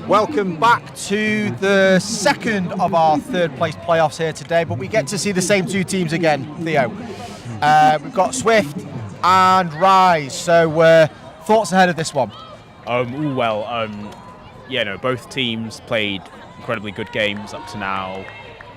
Welcome back to the second of our third place playoffs here today, but we get to see the same two teams again, Theo. We've got Swift and Rise, so thoughts ahead of this one? Both teams played incredibly good games up to now.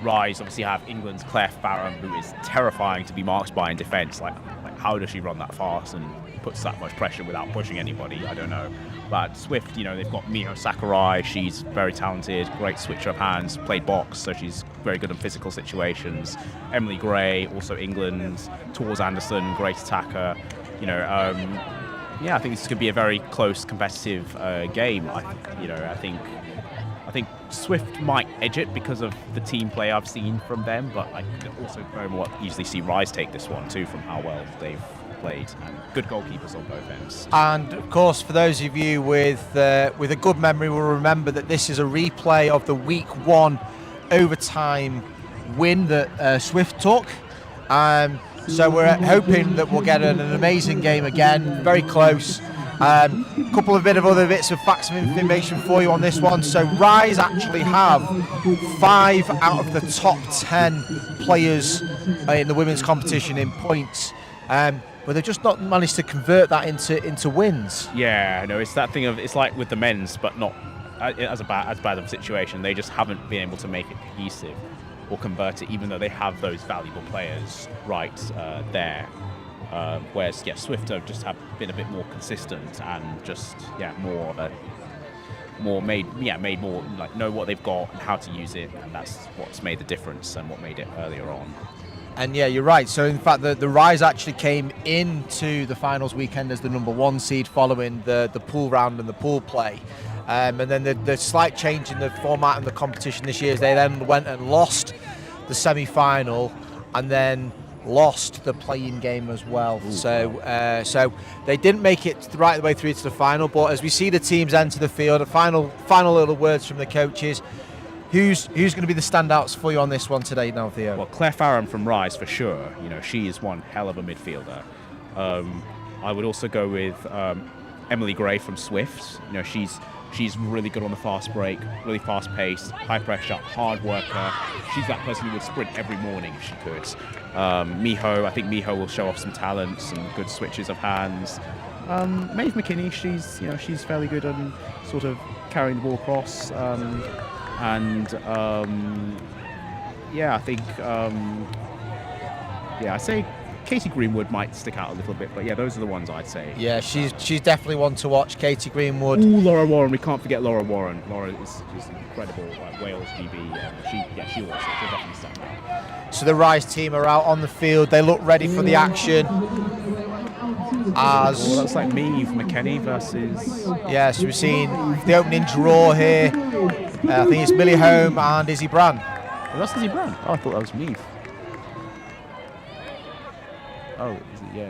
Rise obviously have England's Claire Farham, who is terrifying to be marked by in defence. Like how does she run that fast and puts that much pressure without pushing anybody? I don't know. But Swift, they've got Miho Sakurai. She's very talented, great switcher of hands, played box, so she's very good in physical situations. Emily Gray, also England. Tors Anderson, great attacker. I think this could be a very close, competitive game. I think Swift might edge it because of the team play I've seen from them, but I could also very much easily see Rise take this one too from how well they've played, and good goalkeepers on both ends. And of course, for those of you with a good memory will remember that this is a replay of the week 1 overtime win that Swift took. So we're hoping that we'll get an amazing game again, very close. Couple of other bits of facts and information for you on this one. So Rise actually have 5 out of the top 10 players in the women's competition in points. But they've just not managed to convert that into wins. Yeah, no, it's that thing of, it's like with the men's, but not as bad of a situation. They just haven't been able to make it cohesive or convert it, even though they have those valuable players there. Whereas Swift have just been a bit more consistent and just made more like know what they've got and how to use it, and that's what's made the difference and what made it earlier on. And yeah, you're right. So in fact, the Rise actually came into the finals weekend as the number 1 seed following the pool round and the pool play. And then the slight change in the format and the competition this year is they then went and lost the semi-final and then lost the play-in game as well. Ooh, so they didn't make it right the way through to the final. But as we see the teams enter the field, a final little words from the coaches. Who's going to be the standouts for you on this one today now, Theo? Well, Claire Farham from Rise for sure. She is one hell of a midfielder. I would also go with Emily Gray from Swift. She's really good on the fast break, really fast paced, high pressure, hard worker. She's that person who would sprint every morning if she could. I think Miho will show off some talent, some good switches of hands. Maeve McKinney, she's fairly good on sort of carrying the ball across. I say Katie Greenwood might stick out a little bit, but yeah, those are the ones I'd say. Yeah, she's definitely one to watch, Katie Greenwood. Ooh, Laura Warren, we can't forget Laura Warren. Laura is just incredible, Wales GB. She'll definitely stand out. So the Rise team are out on the field. They look ready for the action. That's like Maeve McKinney versus... Yeah, so we've seen the opening draw here. I think it's Millie Holm and Izzy Brand. Oh, that's Izzy Brand. Oh, I thought that was Maeve. Oh, is it? Yeah.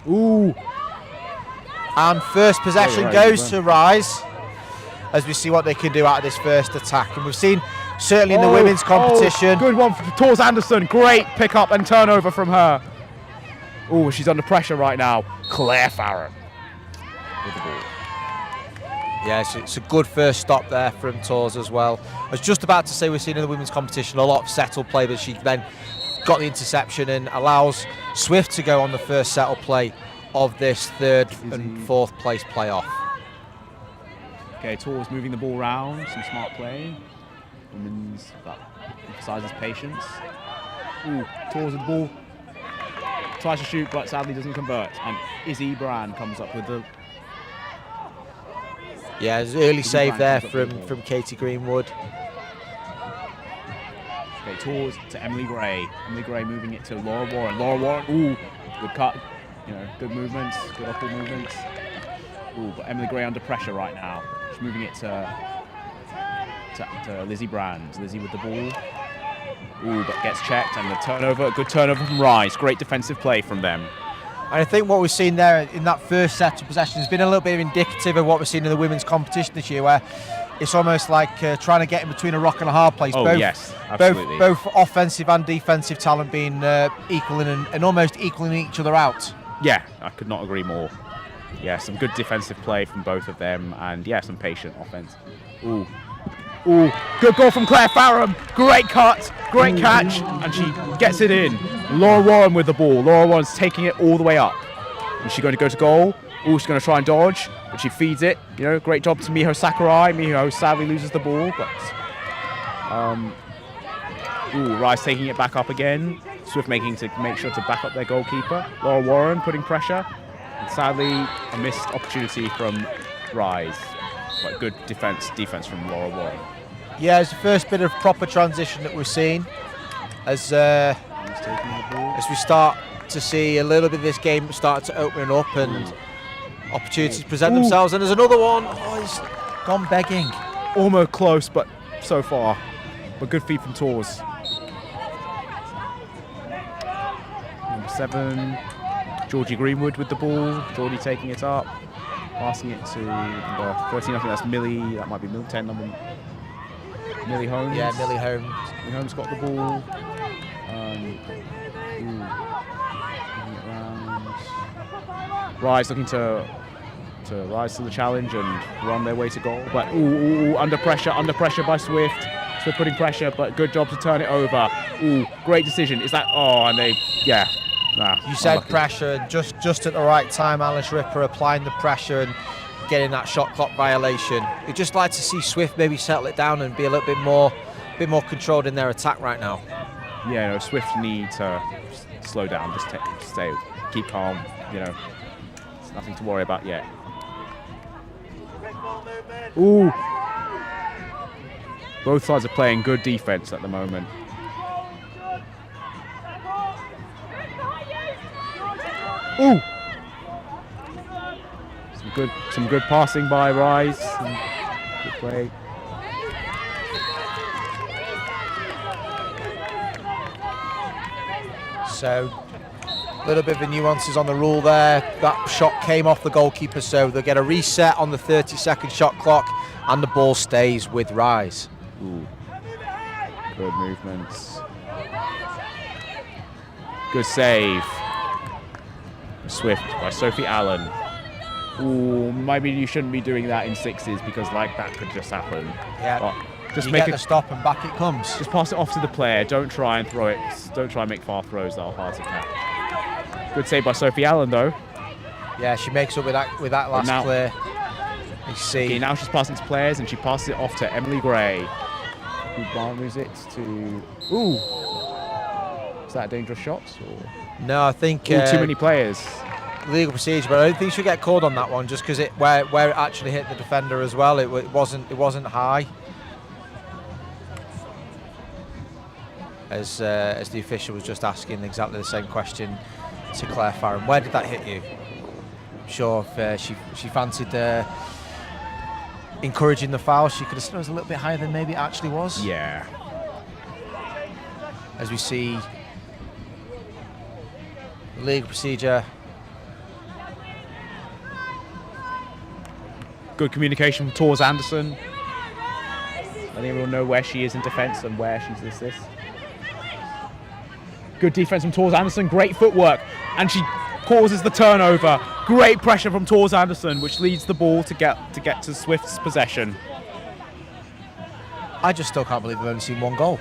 Ooh. And first possession goes to Rise, as we see what they can do out of this first attack. And we've seen, certainly in the women's competition... Good one for Tors Anderson. Great pick up and turnover from her. Oh, she's under pressure right now. Claire Farham with the ball. Yeah, it's a good first stop there from Tors as well. I was just about to say we've seen in the women's competition a lot of settle play, but she then got the interception and allows Swift to go on the first settle play of this third and fourth place playoff. Okay, Tors moving the ball around, some smart play. Women's that emphasises patience. Ooh, Tors with the ball. Tries to shoot, but sadly doesn't convert. And Izzy Brand comes up with the... Yeah, there's an early save there from Katie Greenwood. Okay, Tors to Emily Gray. Emily Gray moving it to Laura Warren. Laura Warren, ooh, good cut. Good movements, good upward movements. Ooh, but Emily Gray under pressure right now. She's moving it to Lizzie Brand. Lizzie with the ball. Ooh, but gets checked, and the turnover, good turnover from Rise. Great defensive play from them. And I think what we've seen there in that first set of possession has been a little bit indicative of what we've seen in the women's competition this year, where it's almost like trying to get in between a rock and a hard place. Oh, yes, absolutely. Both offensive and defensive talent being equaling and almost equaling each other out. Yeah, I could not agree more. Yeah, some good defensive play from both of them, and yeah, some patient offense. Ooh. Ooh, good goal from Claire Farham. Great cut, great catch, and she gets it in. Laura Warren with the ball. Laura Warren's taking it all the way up. Is she going to go to goal? Ooh, she's going to try and dodge, but she feeds it. You know, great job to Miho Sakurai. Miho sadly loses the ball, but Rice taking it back up again. Swift make sure to back up their goalkeeper. Laura Warren putting pressure. And sadly, a missed opportunity from Rise. But good defense from Laura Warren. Yeah, it's the first bit of proper transition that we've seen as we start to see a little bit of this game start to open up and opportunities present themselves. And there's another one. Oh, he's gone begging. Almost close, but so far. But good feed from Tors. Number 7, Georgie Greenwood with the ball. Geordie taking it up, passing it to number 13. I think that's Millie. That might be 10 number. Millie Holmes. Yeah, Millie Holmes. Millie Holmes got the ball. Rise looking to rise to the challenge and run their way to goal. But under pressure by Swift. Swift putting pressure, but good job to turn it over. Great decision. Is that? And they, yeah. Nah, you said unlucky. Pressure, just at the right time. Alice Ripper applying the pressure and getting that shot clock violation. We'd just like to see Swift maybe settle it down and be a little bit more controlled in their attack right now. Yeah, no, Swift need to slow down, just keep calm. You know, it's nothing to worry about yet. Ooh. Both sides are playing good defense at the moment. Ooh. Some good passing by Rise. Good play. So a little bit of the nuances on the rule there. That shot came off the goalkeeper, so they'll get a reset on the 30-second shot clock, and the ball stays with Rise. Ooh. Good movements. Good save. Swift by Sophie Allen. Ooh, maybe you shouldn't be doing that in sixes because like that could just happen. Yeah. But just make a stop and back it comes. Just pass it off to the player. Don't try and throw it. Don't try and make far throws that are hard to catch. Good save by Sophie Allen though. Yeah, she makes up with that last clear. You see. Okay, now she's passing to players and she passes it off to Emily Gray. Who moves it to? Ooh. Is that a dangerous shot? Or? No, I think too many players. Legal procedure, but I don't think she'll get called on that one just because where it actually hit the defender as well. It wasn't high. As the official was just asking exactly the same question to Claire Farham. Where did that hit you? I'm sure if she fancied encouraging the foul, she could have said it was a little bit higher than maybe it actually was. Yeah. As we see the legal procedure. Good communication from Tors Anderson. Letting everyone know where she is in defence and where she's assist. Good defence from Tors Anderson. Great footwork. And she causes the turnover. Great pressure from Tors Anderson, which leads the ball to get to Swift's possession. I just still can't believe we've only seen one goal.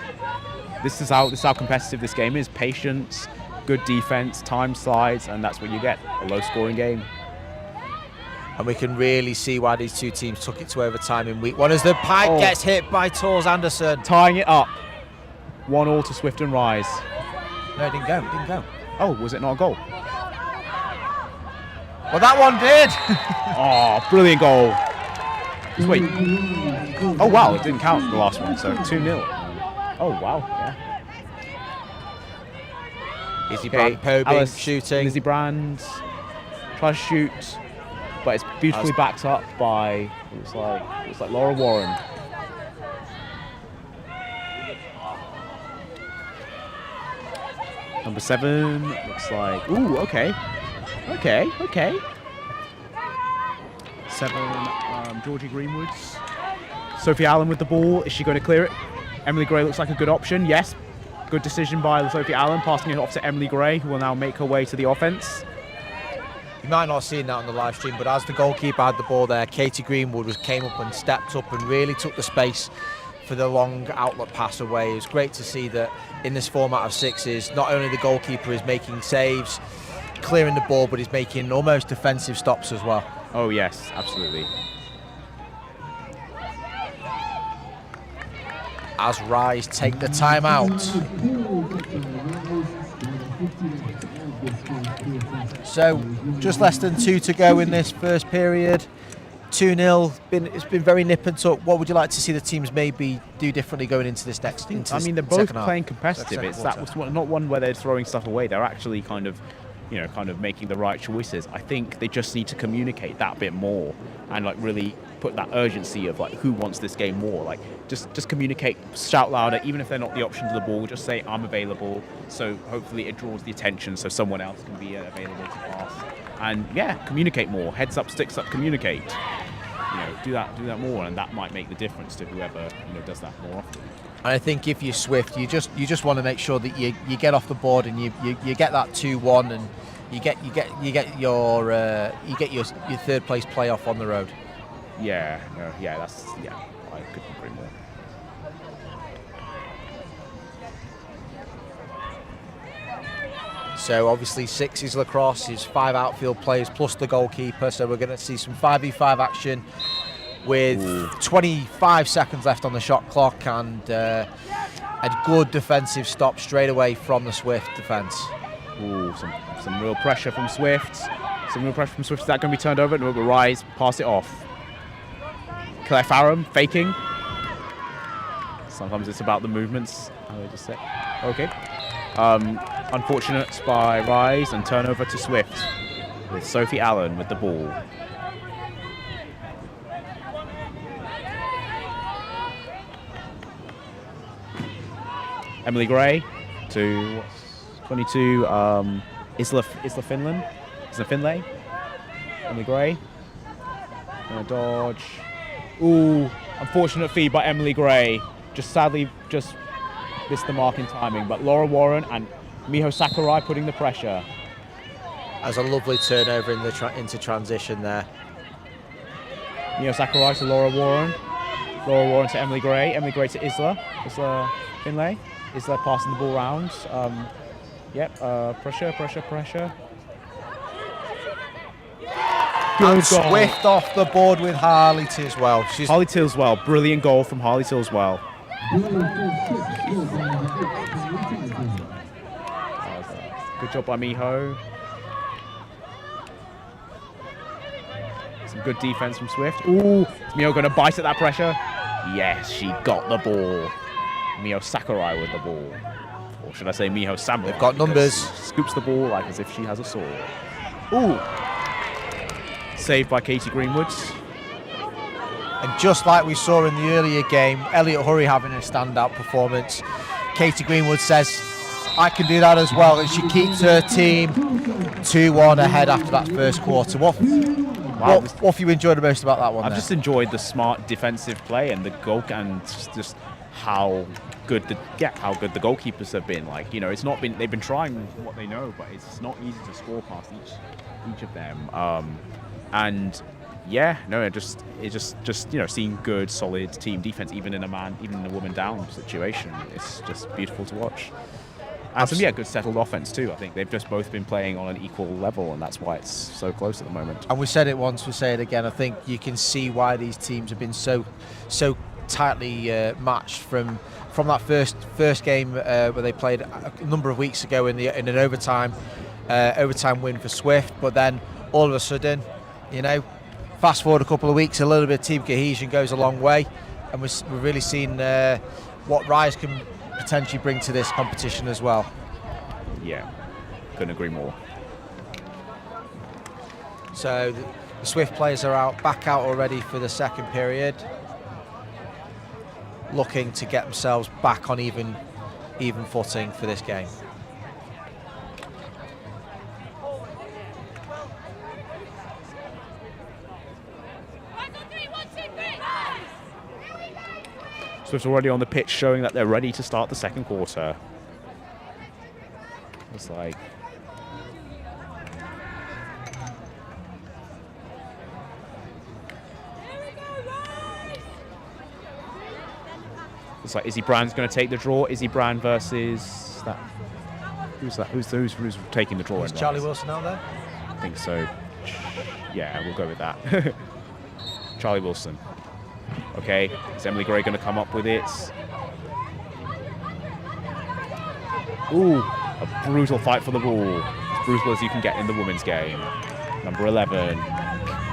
This is how competitive this game is. Patience, good defence, time slides, and that's what you get. A low-scoring game. And we can really see why these two teams took it to overtime in week one as the pipe gets hit by Tors Anderson. Tying it up. 1-1 to Swift and Rise. No, it didn't go. Oh, was it not a goal? Well, that one did. Oh, brilliant goal. Just wait. Oh, wow, it didn't count the last one, so 2-0. Oh, wow, yeah. Izzy Brand probing, shooting. Lizzie Brand tries to shoot, but it's beautifully backed up by, looks like Laura Warren. Number 7, looks like, ooh, okay. 7, Georgie Greenwoods. Sophie Allen with the ball, is she going to clear it? Emily Gray looks like a good option, yes. Good decision by Sophie Allen, passing it off to Emily Gray, who will now make her way to the offence. You might not have seen that on the live stream, but as the goalkeeper had the ball there, Katie Greenwood came up and stepped up and really took the space for the long outlet pass away. It was great to see that in this format of sixes, not only the goalkeeper is making saves, clearing the ball, but he's making almost defensive stops as well. Oh yes, absolutely. As Rise take the time out. So just less than 2 to go in this first period. 2-0. It's been very nip and tuck. What would you like to see the teams maybe do differently going into this next? I mean, they're both playing competitive. That was not one where they're throwing stuff away. They're actually kind of making the right choices. I think they just need to communicate that bit more and like really put that urgency of like who wants this game more. Like just communicate, shout louder, even if they're not the option to the ball. Just say I'm available. So hopefully it draws the attention, so someone else can be available to pass. And yeah, communicate more. Heads up, sticks up, communicate. Do that more, and that might make the difference to whoever does that more often. And I think if you're Swift, you just want to make sure that you get off the board and you get that 2-1, and you get your third place playoff on the road. I couldn't agree more. So obviously sixes lacrosse is 5 outfield players plus the goalkeeper. So we're going to see some 5v5 action with 25 seconds left on the shot clock, and a good defensive stop straight away from the Swift defence. Ooh, some real pressure from Swift. Is that going to be turned over? No, but Rise, pass it off. Claire Farham faking. Sometimes it's about the movements. How they just say. Okay. Unfortunate by Rise, and turnover to Swift with Sophie Allen with the ball. Emily Gray to 22. Isla Finlay. Emily Gray. Gonna dodge. Ooh, unfortunate feed by Emily Gray. Sadly missed the mark in timing, but Laura Warren and Miho Sakurai putting the pressure. As a lovely turnover into transition there. Miho Sakurai to Laura Warren. Laura Warren to Emily Gray. Emily Gray to Isla Finlay. Isla passing the ball round. Pressure. And Swift off the board with Harley Tiswell. Harley Tiswell, brilliant goal from Harley Tiswell. Good job by Miho. Some good defense from Swift. Ooh, is Miho going to bite at that pressure? Yes, she got the ball. Miho Sakurai with the ball. Or should I say Miho Samurai? They've got numbers. Scoops the ball like as if she has a sword. Ooh. Saved by Katie Greenwood. And just like we saw in the earlier game, Elliot Hurry having a standout performance. Katie Greenwood says, I can do that as well. And she keeps her team 2-1 ahead after that first quarter. What have you enjoyed the most about that one? I've just enjoyed the smart defensive play and the goal, and just how good the goalkeepers have been. Like, it's not been, they've been trying what they know, but it's not easy to score past each of them. It's just seeing good, solid team defense, even in a woman down situation. It's just beautiful to watch. And some good settled offense too. I think they've just both been playing on an equal level, and that's why it's so close at the moment. And we said it once, we say it again. I think you can see why these teams have been so tightly matched from that first game where they played a number of weeks ago in an overtime win for Swift. But then all of a sudden, fast forward a couple of weeks, a little bit of team cohesion goes a long way, and we've really seen what Rise can potentially bring to this competition as well. Yeah, couldn't agree more. So the Swift players are back out already for the second period, looking to get themselves back on even footing for this game. Swift already on the pitch, showing that they're ready to start the second quarter. It's like Looks like Izzy Brand's going to take the draw. Izzy Brand versus that. Who's that? Who's taking the draw? Is Charlie Wilson out there? I think so. Yeah, we'll go with that. Charlie Wilson. Okay, is Emily Gray going to come up with it? Ooh, a brutal fight for the ball. As brutal as you can get in the women's game. Number 11,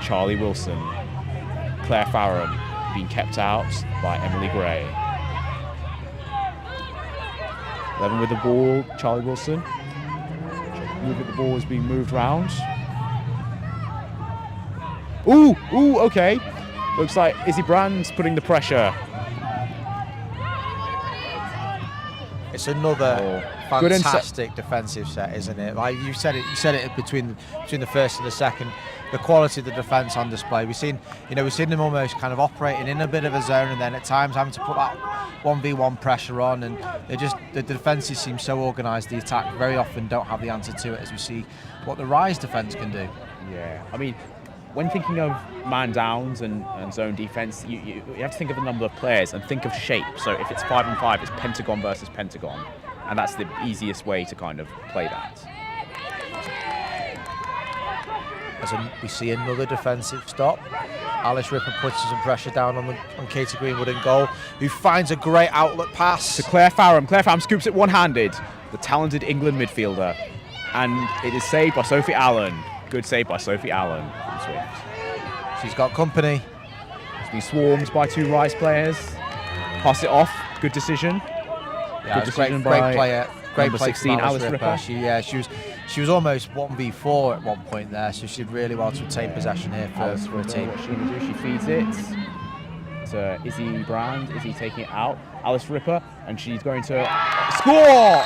Charlie Wilson. Claire Farron being kept out by Emily Gray. 11 with the ball, Charlie Wilson. Move at the ball is being moved round. Ooh, okay. Looks like Izzy Brand's putting the pressure. It's another fantastic defensive set, isn't it? Like you said it between the first and the second. The quality of the defence on display. We've seen them almost kind of operating in a bit of a zone, and then at times having to put that 1v1 pressure on, and the defences seem so organised. The attack very often don't have the answer to it, as we see what the Rise defence can do. Yeah, I mean, when thinking of man downs and zone defense, you have to think of the number of players and think of shape. So if it's 5 and 5, it's pentagon versus pentagon, and that's the easiest way to kind of play that. As we see another defensive stop. Alice Ripper puts some pressure down on Katie Greenwood in goal, who finds a great outlet pass to Claire Farron. Claire Farron scoops it one-handed. The talented England midfielder, and it is saved by Sophie Allen. Good save by Sophie Allen from Swift. She's got company. She's been swarmed by 2 Rise players. Pass it off. Good decision. Yeah, good decision great player. Great number play 16, Alice Ripper. She was almost 1v4 at one point there, so she did really well to retain possession here for a team. What's she going to do? She feeds it to Izzy Brand. Izzy taking it out. Alice Ripper, and she's going to score!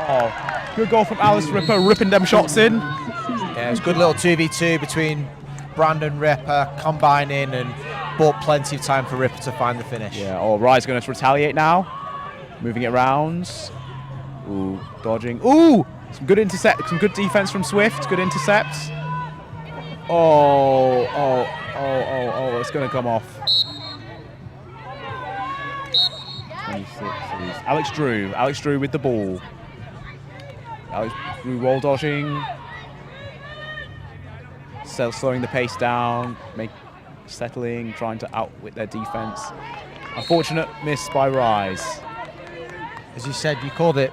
Oh, good goal from Alice Ripper, ripping them shots in. Yeah, it was a good little 2v2 between Brand and Ripper, combining, and bought plenty of time for Ripper to find the finish. Yeah, Rye's going to retaliate now. Moving it around. Ooh, dodging. Ooh! Some good intercept, some good defense from Swift. Good intercepts. Oh, it's going to come off. 26. Alex Drew with the ball. Alex Drew roll dodging. Slowing the pace down. Settling, trying to outwit their defense. Unfortunate miss by Rise. As you said, you called it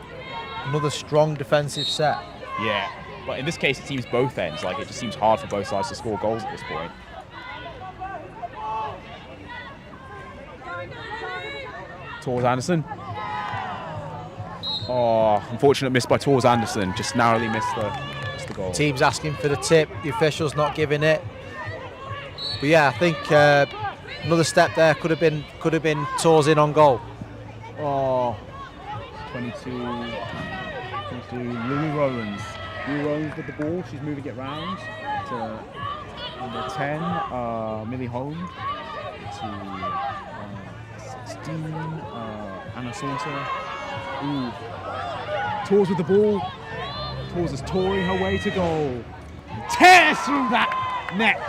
another strong defensive set. Yeah, but in this case it seems both ends. Like, it just seems hard for both sides to score goals at this point. Tours Anderson. Oh, unfortunate miss by Tours Anderson. Just narrowly missed the goal. Team's asking for the tip. The official's not giving it. But yeah, I think another step there could have been Tours in on goal. Oh, 22, Lulu Rowlands. Lulu Rowlands with the ball. She's moving it round to number 10, Millie Holm, to 16, Anna Saunter. Ooh. Tours with the ball. Tours is touring her way to goal. Tears through that net.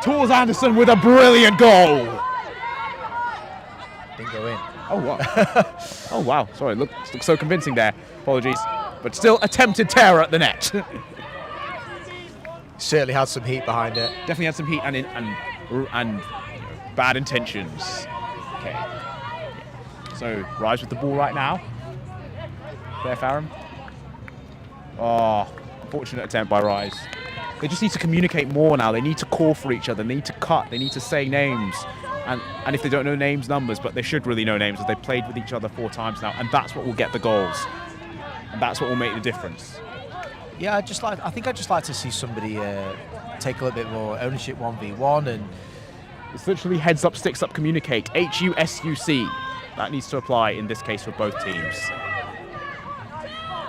Tours Anderson with a brilliant goal. Didn't go in. Oh, what? Oh, wow. Sorry, looks so convincing there. Apologies. But still attempted terror at the net. Certainly had some heat behind it. Definitely had some heat and bad intentions. Okay. So, Rise with the ball right now. Claire Farron. Oh, unfortunate attempt by Rise. They just need to communicate more now. They need to call for each other. They need to cut. They need to say names. And if they don't know names, numbers, but they should really know names, as they played with each other 4 times now. And that's what will get the goals. And that's what will make the difference. Yeah, I think I'd just like to see somebody take a little bit more ownership 1v1, and it's literally heads up, sticks up, communicate. HUSUC. That needs to apply in this case for both teams.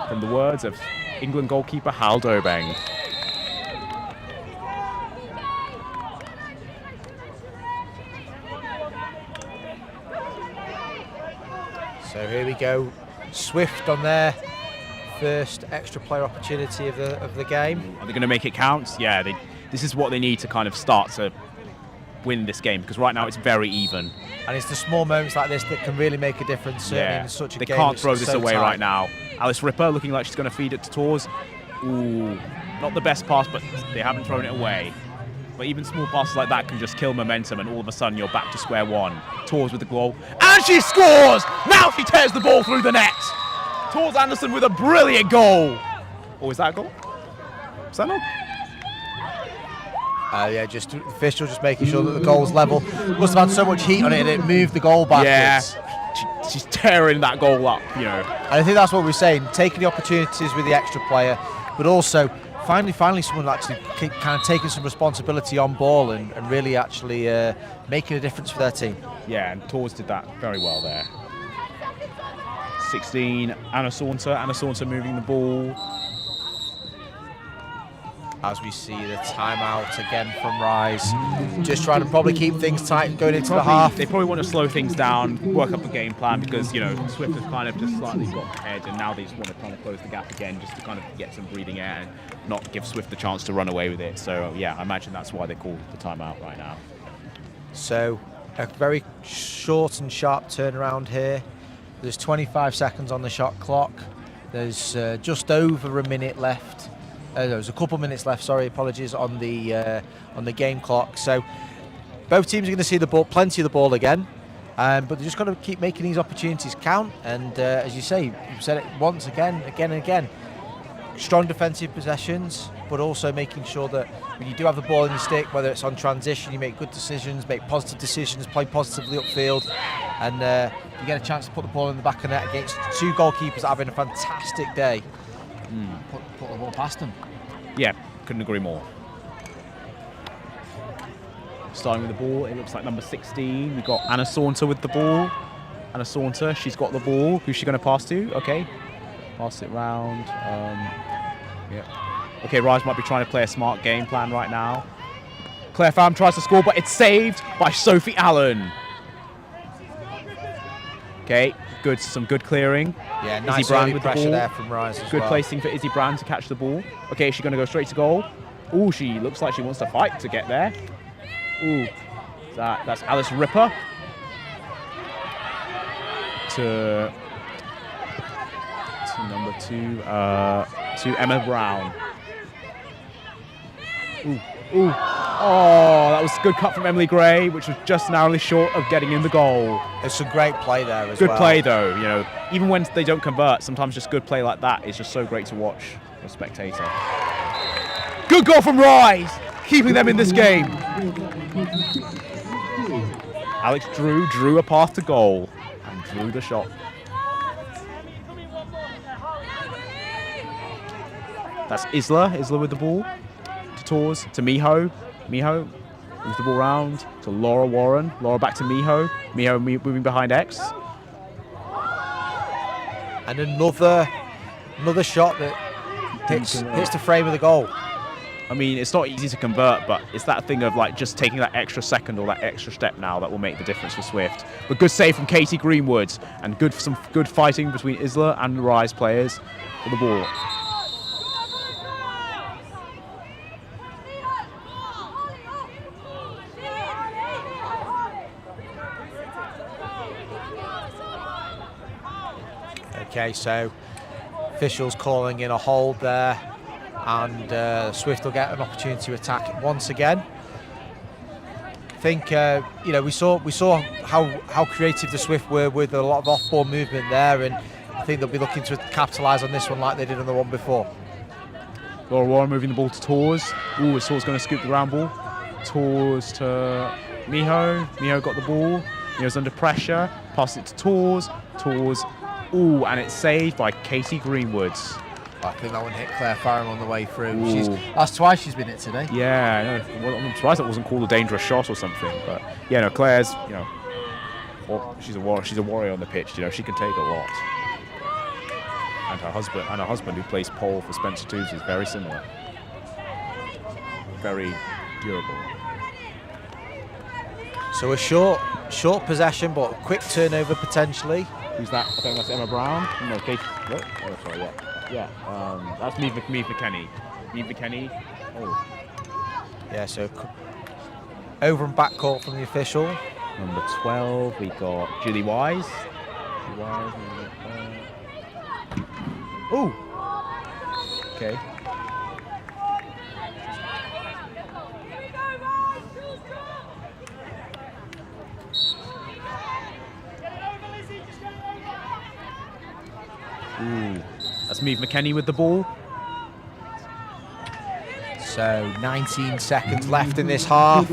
From the words of England goalkeeper Hal Dobeng. So here we go. Swift on their first extra player opportunity of the game. Are they going to make it count? Yeah, this is what they need to kind of start to win this game, because right now it's very even. And it's the small moments like this that can really make a difference, certainly in such a they game. Can't throw this so away tight. right now. Alice Ripper looking like she's going to feed it to Tors. Ooh, not the best pass, but they haven't thrown it away. But even small passes like that can just kill momentum, and all of a sudden you're back to square one. Tors with the goal, and she scores! Now she tears the ball through the net. Tors Anderson with a brilliant goal. Oh, is that a goal? Is that not? Yeah, just the official just making sure that the goal's level. Must have had so much heat on it and it moved the goal backwards. Yeah, she's tearing that goal up, you know. And I think that's what we're saying, taking the opportunities with the extra player, but also finally someone actually kind of taking some responsibility on ball and really actually making a difference for their team. Yeah, and Tors did that very well there. 16, Anna Saunter moving the ball. As we see the timeout again from Rise, just trying to probably keep things tight going into the half. They probably want to slow things down, work up the game plan, because, you know, Swift has kind of just slightly got ahead, and now they just want to kind of close the gap again just to kind of get some breathing air and not give Swift the chance to run away with it. So, yeah, I imagine that's why they called the timeout right now. So, a very short and sharp turnaround here. There's 25 seconds on the shot clock. There's just over a minute left. There's a couple minutes left, sorry, apologies, on the game clock. So both teams are going to see the ball, plenty of the ball again, but they're just got to keep making these opportunities count. And as you say, you've said it once again and again, strong defensive possessions, but also making sure that when you do have the ball in your stick, whether it's on transition, you make good decisions, make positive decisions, play positively upfield, and you get a chance to put the ball in the back of the net against two goalkeepers that are having a fantastic day. Put the ball past them. Yeah, couldn't agree more. Starting with the ball, it looks like number 16. We've got Anna Saunter with the ball. Anna Saunter, she's got the ball. Who's she going to pass to? Okay. Pass it round. Yeah. Okay, Rise might be trying to play a smart game plan right now. Claire Pham tries to score, but it's saved by Sophie Allen. Okay, some good clearing. Yeah, nice Izzy Brand early with the pressure ball. there from Rise as Good well. placing for Izzy Brand to catch the ball. Okay, is she going to go straight to goal? Ooh, she looks like she wants to fight to get there. Ooh, that's Alice Ripper to number 2, to Emma Brown. Ooh. Oh, that was a good cut from Emily Gray, which was just narrowly short of getting in the goal. There's some great play there as Good well. play though, you know, even when they don't convert, sometimes just good play like that is just so great to watch as a spectator. Good goal from Rise, keeping them in this game. Alex drew a path to goal and drew the shot. That's Isla with the ball to Tors, to Miho. Miho moves the ball round to Laura Warren. Laura back to Miho. Miho moving behind X. And another shot that hits the frame of the goal. I mean, it's not easy to convert, but it's that thing of like just taking that extra second or that extra step now that will make the difference for Swift. But good save from Katie Greenwood and some good fighting between Isla and the Rise players for the ball. Okay, so officials calling in a hold there, and Swift will get an opportunity to attack once again. I think we saw how creative the Swift were with a lot of off-ball movement there, and I think they'll be looking to capitalise on this one like they did on the one before. Laura Warren moving the ball to Tors. Ooh, is Tors going to scoop the ground ball? Tors to Miho. Miho got the ball. Miho's under pressure. Pass it to Tors. Tors. Ooh, and it's saved by Katie Greenwood. I think that one hit Claire Farron on the way through. Ooh. That's twice she's been hit today. Yeah, I know. Well, I'm surprised that wasn't called a dangerous shot or something. But yeah, no, Claire's, she's a warrior on the pitch. You know, she can take a lot. And her husband, who plays pole for Spencer Toombs, is very similar. Very durable. So a short possession, but a quick turnover potentially. Who's that? I think that's Emma Brown. No, Katie. What? Oh, sorry. Yeah. That's Meave McKenny. Meave McKenny. Oh. Yeah. So Over and back call from the official. Number 12, we got Julie Wise. Ooh. Okay. Ooh. That's Meave McKenny with the ball. So 19 seconds left in this half.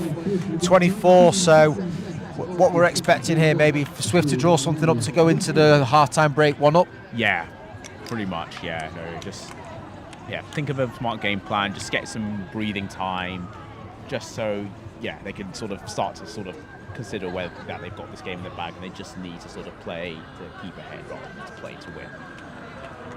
24, so what we're expecting here, maybe for Swift to draw something up to go into the half-time break 1-up? Yeah, pretty much, yeah. No, just, yeah, think of a smart game plan, just get some breathing time, just so, yeah, they can sort of start to sort of consider whether that they've got this game in the bag and they just need to sort of play to keep ahead rather than to play to win.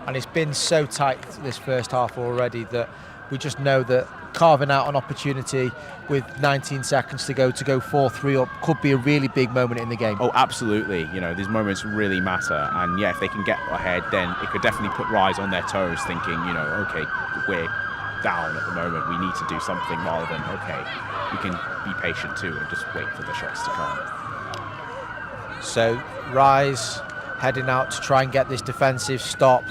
And it's been so tight this first half already that we just know that carving out an opportunity with 19 seconds to go 4-3 up could be a really big moment in the game. Oh, absolutely. You know, these moments really matter. And yeah, if they can get ahead, then it could definitely put Rise on their toes thinking, you know, okay, we're down at the moment. We need to do something rather than, okay, we can be patient too and just wait for the shots to come. So Rise heading out to try and get this defensive stop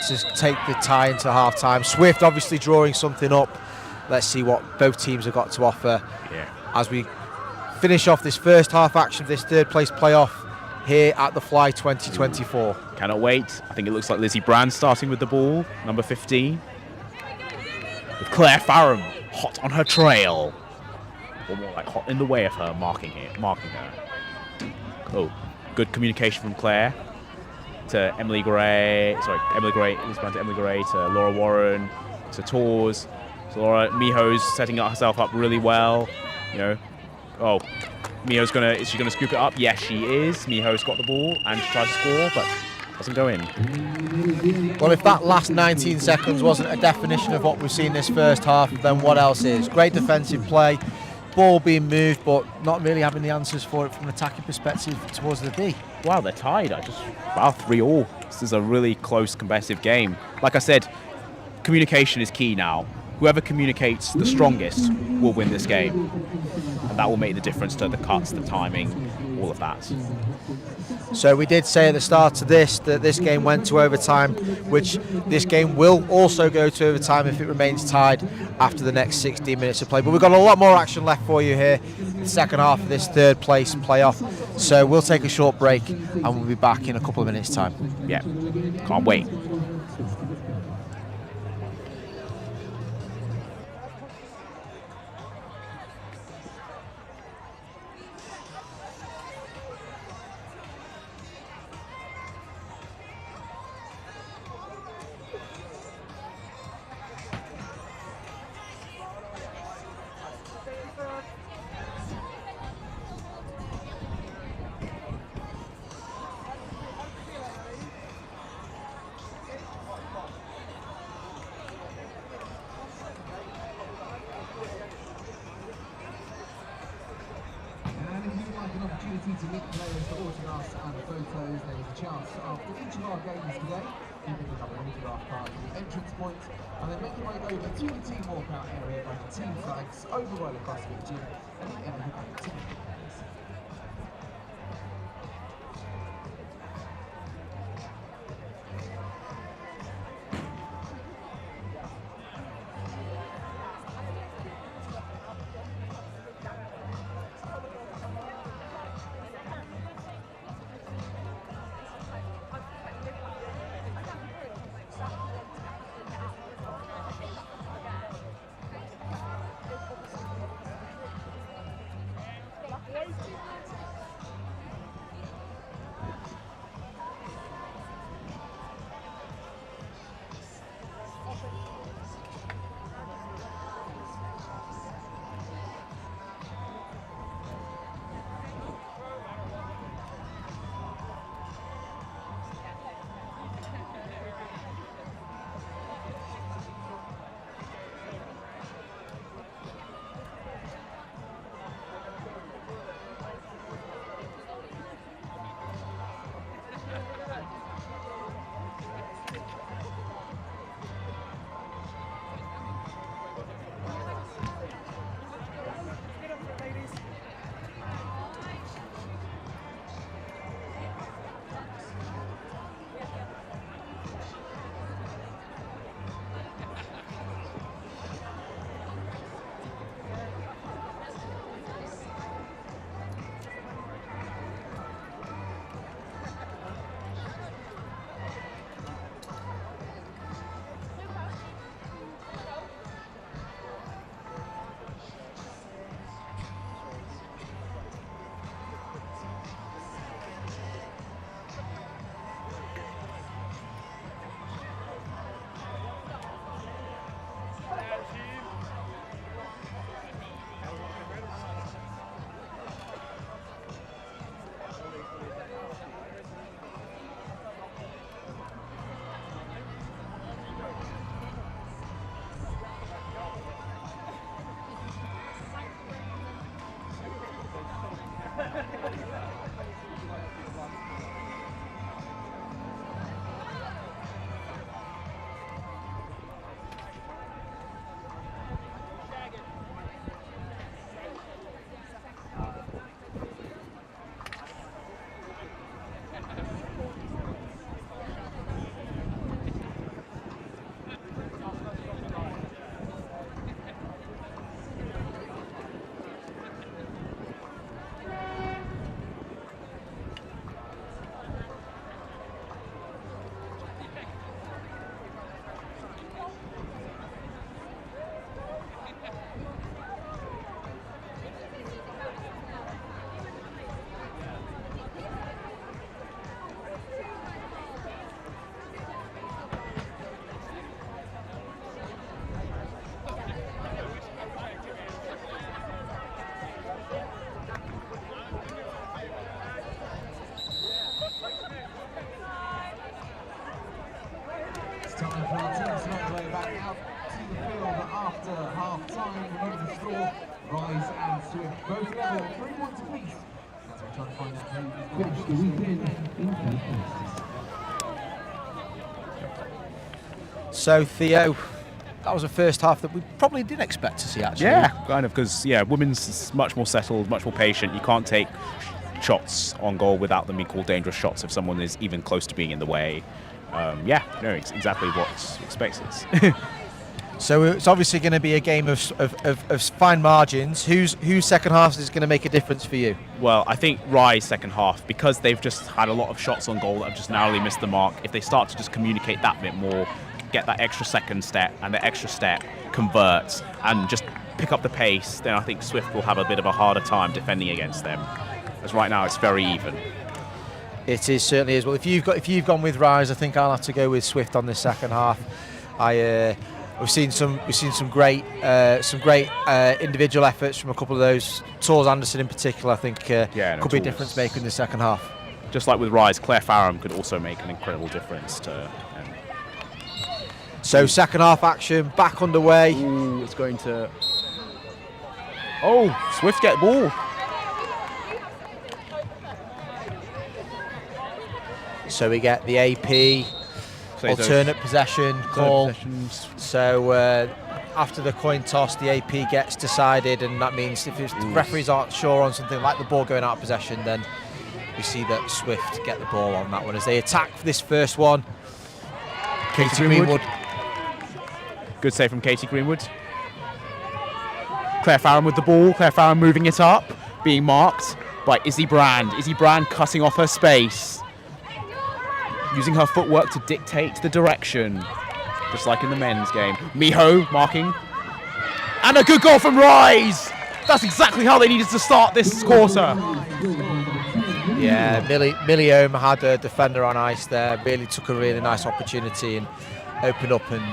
to take the tie into half-time. Swift obviously drawing something up. Let's see what both teams have got to offer as we finish off this first half action of this third place playoff here at the Fly 2024. Cannot wait. I think it looks like Lizzie Brand starting with the ball, number 15. With Claire Farram hot on her trail. Or more like hot in the way of her, marking her. Oh, good communication from Claire to Emily Gray, Lizzie Brand to Emily Gray, to Laura Warren, to Tors. So Laura, Miho's setting herself up really well. You know, oh, Miho's is she gonna scoop it up? Yes, she is. Miho's got the ball and she tries to score, but doesn't go in. Well, if that last 19 seconds wasn't a definition of what we've seen this first half, then what else is? Great defensive play, ball being moved, but not really having the answers for it from an attacking perspective towards the D. Wow, they're tied. 3-3. This is a really close competitive game. Like I said, communication is key now. Whoever communicates the strongest will win this game. And that will make the difference to the cuts, the timing, all of that. So we did say at the start of this that this game went to overtime, which this game will also go to overtime if it remains tied after the next 16 minutes of play. But we've got a lot more action left for you here in the second half of this third place playoff. So we'll take a short break and we'll be back in a couple of minutes' time. Yeah, can't wait. To meet players, the autographs and the photos, there is a chance after each of our games today. You can pick up an autograph card at the entrance point and then make your way over to the team walkout area by the team flags over Roller CrossFit Gym at the end of the game. Time for our teams to make their way back out to the field after half-time. Remember the score, Rise and Swift both level, 3 points apiece. As we try to find out who finished the weekend in first. So Theo, that was a first half that we probably didn't expect to see actually. Yeah, kind of, because women's is much more settled, much more patient. You can't take shots on goal without them being called dangerous shots if someone is even close to being in the way. It's exactly what's expected. So it's obviously going to be a game of fine margins. Whose second half is going to make a difference for you? Well, I think Rise second half, because they've just had a lot of shots on goal that have just narrowly missed the mark. If they start to just communicate that bit more, get that extra second step, and the extra step converts, and just pick up the pace, then I think Swift will have a bit of a harder time defending against them. As right now, it's very even. It is certainly is. Well, if you've gone with Rise, I think I'll have to go with Swift on this second half. We've seen some great individual efforts from a couple of those. Tors Anderson in particular, I think could be a difference maker in the second half. Just like with Rise, Claire Farham could also make an incredible difference to. So second half action back underway. Ooh, it's going to. Oh, Swift get the ball. So we get the AP alternate possession call. So after the coin toss, the AP gets decided, and that means if the referees aren't sure on something like the ball going out of possession, then we see that Swift get the ball on that one as they attack for this first one. Katie Greenwood. Good save from Katie Greenwood. Claire Farham with the ball. Claire Farham moving it up, being marked by Izzy Brand. Izzy Brand cutting off her space, using her footwork to dictate the direction, just like in the men's game. Miho marking. And a good goal from Rise! That's exactly how they needed to start this quarter. Yeah, Millie Ohm had a defender on ice there, really took a really nice opportunity and opened up and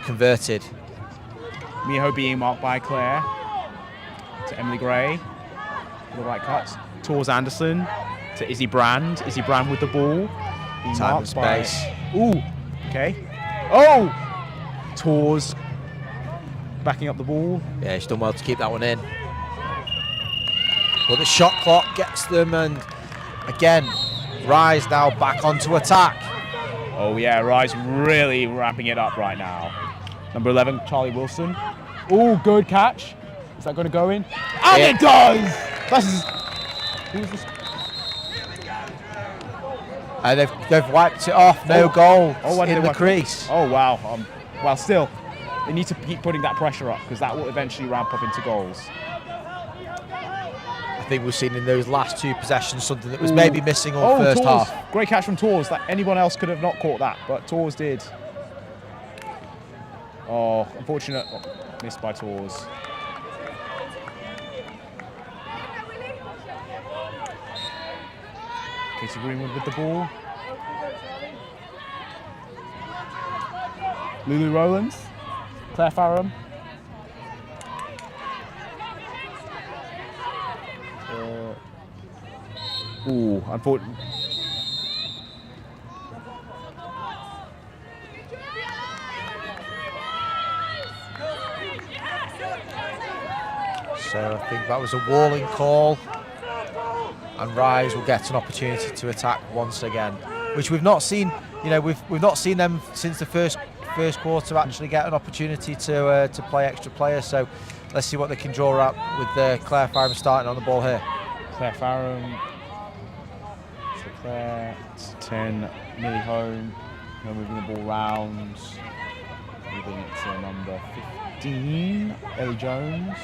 converted. Miho being marked by Claire. To Emily Gray. For the right cut. Tors Anderson. To Izzy Brand. Izzy Brand with the ball. Time and space. Ooh, okay. Oh! Tors backing up the ball. Yeah, she's done well to keep that one in. But the shot clock gets them, and again, Rise now back onto attack. Oh yeah, Rise really ramping it up right now. Number 11, Charlie Wilson. Oh, good catch. Is that going to go in? And it does! Who's this? And they've wiped it off. No goal in the crease. Oh wow. Well, still, they need to keep putting that pressure up, because that will eventually ramp up into goals. I think we've seen in those last two possessions something that was maybe missing on first Tors. half. Great catch from Tors. That anyone else could have not caught that, but Tors did. Oh, unfortunate. Missed by Tors. Katie Greenwood with the ball. Lulu Rowlands. Claire Farham. Unfortunate. So I think that was a walling call. and Rise will get an opportunity to attack once again, which we've not seen. You know, we've not seen them since the first quarter actually get an opportunity to play extra players. So let's see what they can draw up with Claire Farham starting on the ball here. Claire Farham. So Claire, 10, Millie Home. Now moving the ball round. Moving it to number 15, Ellie Jones.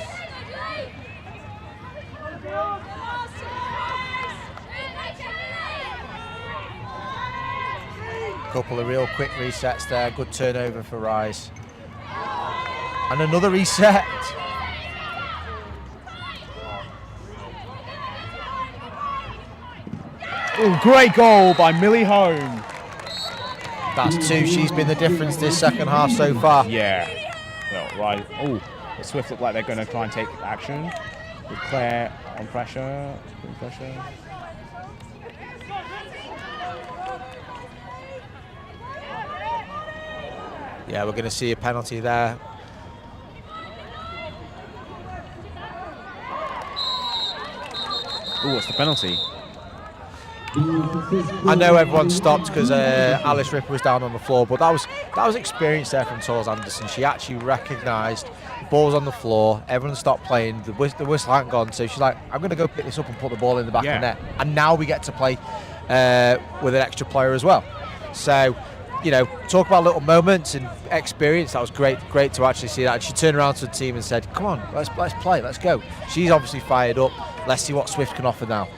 Couple of real quick resets there. Good turnover for Rise. And another reset. Oh, great goal by Millie Home. That's 2. She's been the difference this second half so far. Yeah. Well, right. Oh, the Swift look like they're going to try and take action with Claire on pressure. Putting pressure. Yeah, we're going to see a penalty there. Oh, what's the penalty? I know everyone stopped because Alice Ripper was down on the floor, but that was experience there from Tors Anderson. She actually recognised the ball was on the floor, everyone stopped playing, the whistle hadn't gone, so she's like, I'm going to go pick this up and put the ball in the back of the net. And now we get to play with an extra player as well. So, you know, talk about little moments and experience. That was great to actually see that. And she turned around to the team and said, come on, let's play, let's go. She's obviously fired up. Let's see what Swift can offer now.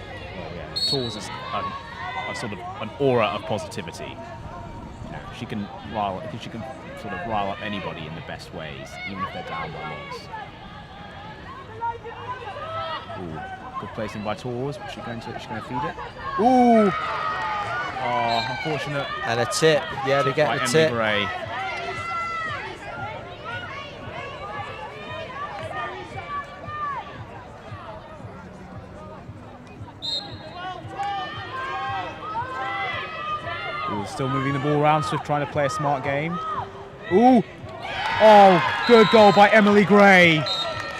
Tors is a sort of an aura of positivity. You know, she can sort of rile up anybody in the best ways, even if they're down by lots. Ooh, good placing by Tors. She's going to feed it. Ooh, oh, unfortunate. And a tip. Yeah, they get the tip. Gray. Still moving the ball around, Swift trying to play a smart game. Ooh! Oh, good goal by Emily Gray.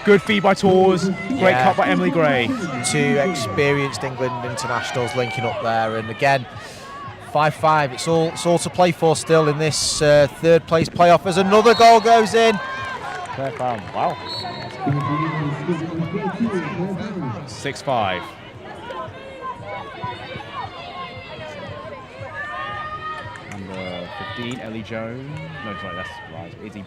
Good feed by Tors. Great cut by Emily Gray. 2 experienced England internationals linking up there, and again, 5-5. It's all to play for still in this third place playoff as another goal goes in. Claire Farham. Wow. 6-5. Number 15, Ellie Jones. No, sorry, that's right. Izzy.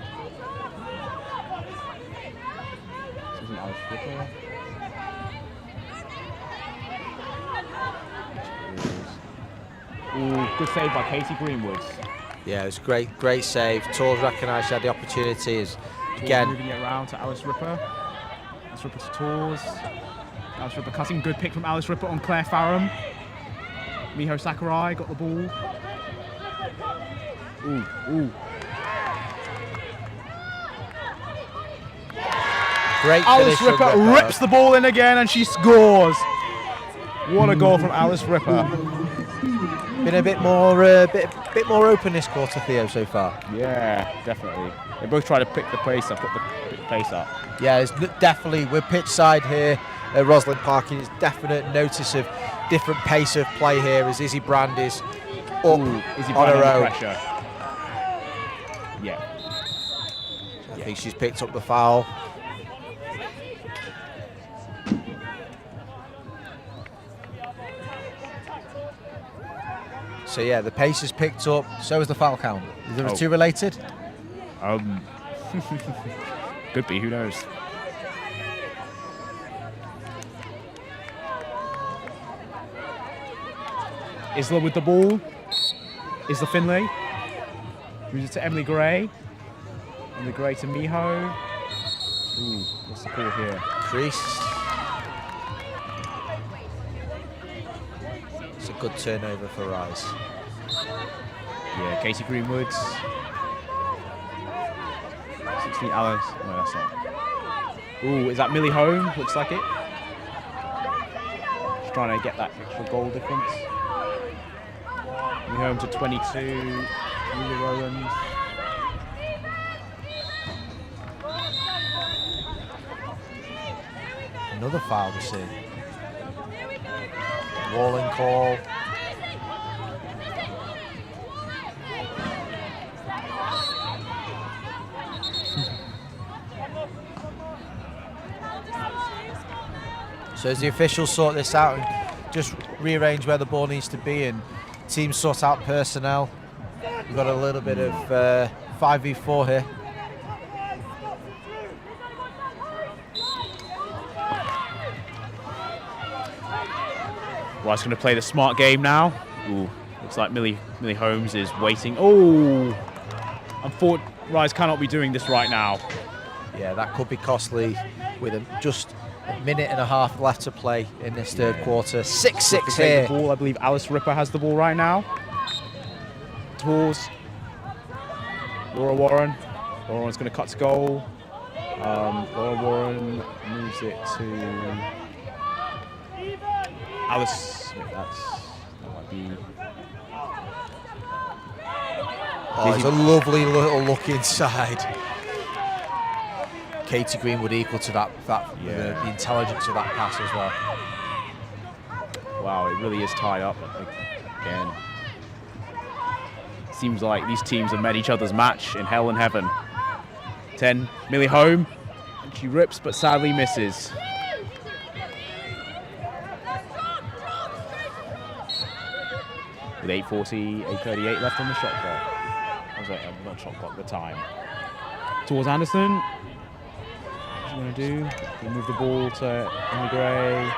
This isn't Alice Ripper. Ooh, good save by Katie Greenwood. Yeah, it was great save. Tors recognised she had the opportunity. Again, moving it around to Alice Ripper. Alice Ripper to Tors. Alice Ripper cutting. Good pick from Alice Ripper on Claire Farham. Miho Sakurai got the ball. Ooh. Great Alice finish from Ripper rips the ball in again and she scores. What a goal from Alice Ripper. Been a bit more open this quarter, Theo, so far. Yeah, definitely. They both try to pick the pace up, put the pace up. Yeah, it's definitely, we're pitch side here at Rosslyn Park, and it's definite notice of different pace of play here as Izzy Brand is up Izzy on Brand her under own. pressure. Yeah. I think she's picked up the foul. So yeah, the pace is picked up, so is the foul count. Is there two related? Could be, who knows? Isla with the ball. Isla Finlay. Moves it to Emily Gray. Emily Gray to Miho. Ooh, what's the call here? Crease. It's a good turnover for Rise. Yeah, Katie Greenwood. 16 Alice. No, that's not. Ooh, is that Millie Home? Looks like it. She's trying to get that extra goal difference. Millie Home to 22. Lula Rowlands. Another foul we see. Walling call. So as the officials sort this out and just rearrange where the ball needs to be and teams sort out personnel, we've got a little bit of 5v4 here. Rice going to play the smart game now. Ooh, looks like Millie Holmes is waiting. Oh, unfortunately, Rice cannot be doing this right now. Yeah, that could be costly with just a minute and a half left to play in this third quarter. 6-6 here. The ball, I believe Alice Ripper has the ball right now. Tours. Laura Warren. Laura Warren's going to cut to goal. Laura Warren moves it to Alice. That might be. Oh, it's a lovely little look inside. Katie Greenwood equal to that the intelligence of that pass as well. Wow, it really is tied up again. Seems like these teams have met each other's match in hell and heaven. 10, Millie home, and she rips but sadly misses. With 8:38 left on the shot clock. I was like, not shot clock, the time. Towards Anderson. What's she going to do? We'll move the ball to Emily Gray.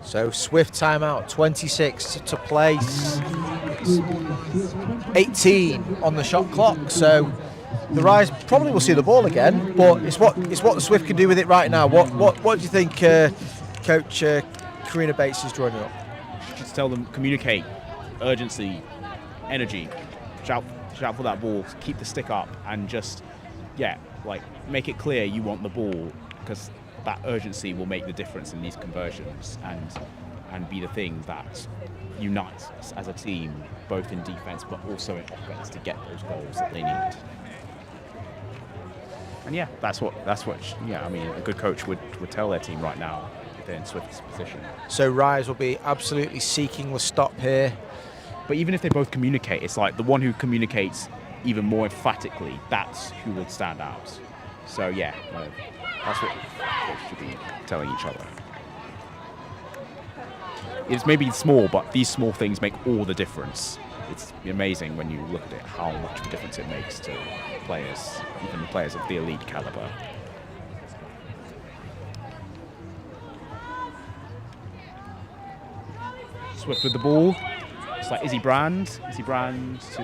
So Swift timeout, 26 to play, 18 on the shot clock. So the Rise probably will see the ball again, but it's what the Swift can do with it right now. What do you think, Coach Karina Bates is drawing it up? Just tell them, communicate, urgency, energy, shout for that ball, keep the stick up, and just make it clear you want the ball, because that urgency will make the difference in these conversions and be the thing that unites us as a team, both in defense but also in offense, to get those goals that they need. And that's what a good coach would tell their team right now if they're in Swift's position. So Rise will be absolutely seeking the stop here. But even if they both communicate, it's like the one who communicates even more emphatically, that's who would stand out. So that's what they should be telling each other. It's maybe small, but these small things make all the difference. It's amazing when you look at it, how much of a difference it makes to players, even players of the elite caliber. Swift with the ball. It's like Izzy Brand to